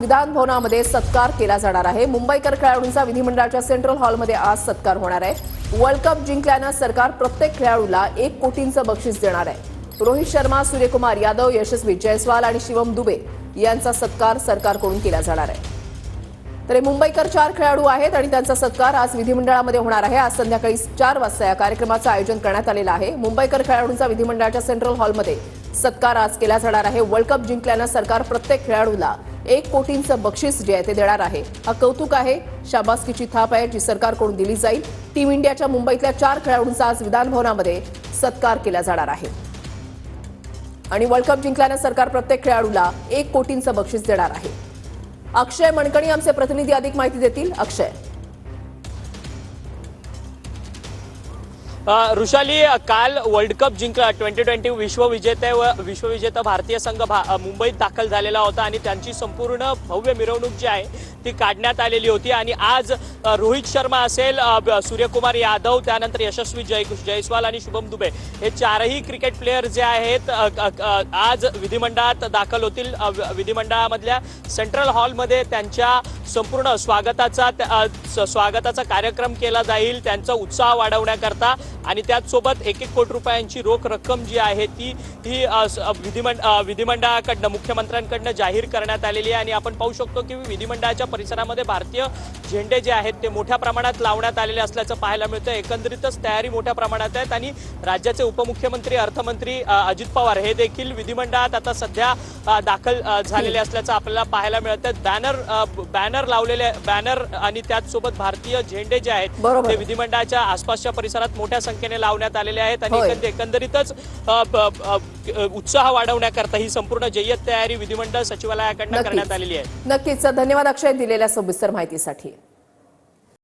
विधान भवनामध्ये सत्कार केला जाणार आहे। मुंबईकर खेळाडूंचा विधिमंडळाच्या सेंट्रल हॉलमध्ये आज सत्कार होणार आहे। वर्ल्ड कप जिंकल्यानं सरकार प्रत्येक खेळाडूला 1 कोटींचं बक्षीस देणार आहे। रोहित शर्मा, सूर्यकुमार यादव, यशस्वी जयस्वाल आणि शिवम दुबे यांचा सत्कार सरकारकडून केला जाणार आहे। तर मुंबईकर 4 खेळाडू आहेत आणि त्यांचा सत्कार आज विधिमंडळामध्ये होणार आहे। आज संध्याकाळी 4 वाजता या कार्यक्रमाचं आयोजन करण्यात आलेलं आहे। मुंबईकर खेळाडूंचा विधिमंडळाच्या सेंट्रल हॉलमध्ये सत्कार आज केला जाणार आहे। वर्ल्ड कप जिंकल्यानं सरकार प्रत्येक खेळाडूला 1 कोटींचं बक्षीस जे आहे ते देणार आहे। हा कौतुक आहे, शाबासकीची थाप आहे जी सरकारकडून दिली जाईल। टीम इंडियाच्या मुंबईतल्या 4 खेळाडूंचा आज विधान भवनामध्ये सत्कार केला जाणार आहे आणि वर्ल्ड कप जिंकल्यानं सरकार प्रत्येक खेळाडूला 1 कोटींचं बक्षीस देणार आहे। अक्षय मणकणी आमचे प्रतिनिधी अधिक माहिती देतील। अक्षय, ऋषाली, काल वर्ल्ड कप जिंकला 2020 विश्वविजेता भारतीय संघ मुंबईत दाखल झालेला होता आणि त्यांची संपूर्ण भव्य मिरवणूक जी आहे ती काढण्यात आलेली होती। आणि आज रोहित शर्मा असेल, सूर्यकुमार यादव, त्यानंतर यशस्वी जयस्वाल आणि शुभम दुबे हे 4ही क्रिकेट प्लेयर जे आहेत आज विधिमंडळात दाखल होतील। विधिमंडळामधल्या सेंट्रल हॉलमध्ये त्यांच्या संपूर्ण स्वागताचा कार्यक्रम केला जाईल, त्यांचा उत्साह वाढवण्याकरता। आणि त्याचसोबत 1-1 कोटी रुपयांची रोख रक्कम जी आहे ती विधिमंडळाकडनं, मुख्यमंत्र्यांकडनं जाहीर करण्यात आलेली आहे। आणि आपण पाहू शकतो की विधिमंडळाच्या परिसरामध्ये भारतीय झेंडे जे आहेत ते मोठ्या प्रमाणात लावण्यात आलेले असल्याचं पाहायला मिळतं। एकंदरीतच तयारी मोठ्या प्रमाणात आहेत आणि राज्याचे उपमुख्यमंत्री, अर्थमंत्री अजित पवार हे देखील विधिमंडळात आता सध्या दाखल झालेले असल्याचं आपल्याला पाहायला मिळतं। बॅनर लावलेले आणि त्याचसोबत भारतीय झेंडे जे आहेत ते विधिमंडळाच्या आसपासच्या परिसरात मोठ्या संख्येने लावण्यात आलेले आहेत आणि एकंदरीतच उत्साह वाढवण्याकरता ही संपूर्ण जय्यत तयारी विधिमंडळ सचिवालयाकडून करण्यात आलेली आहे। नक्कीच, धन्यवाद अक्षय दिलेल्या सविस्तर माहितीसाठी।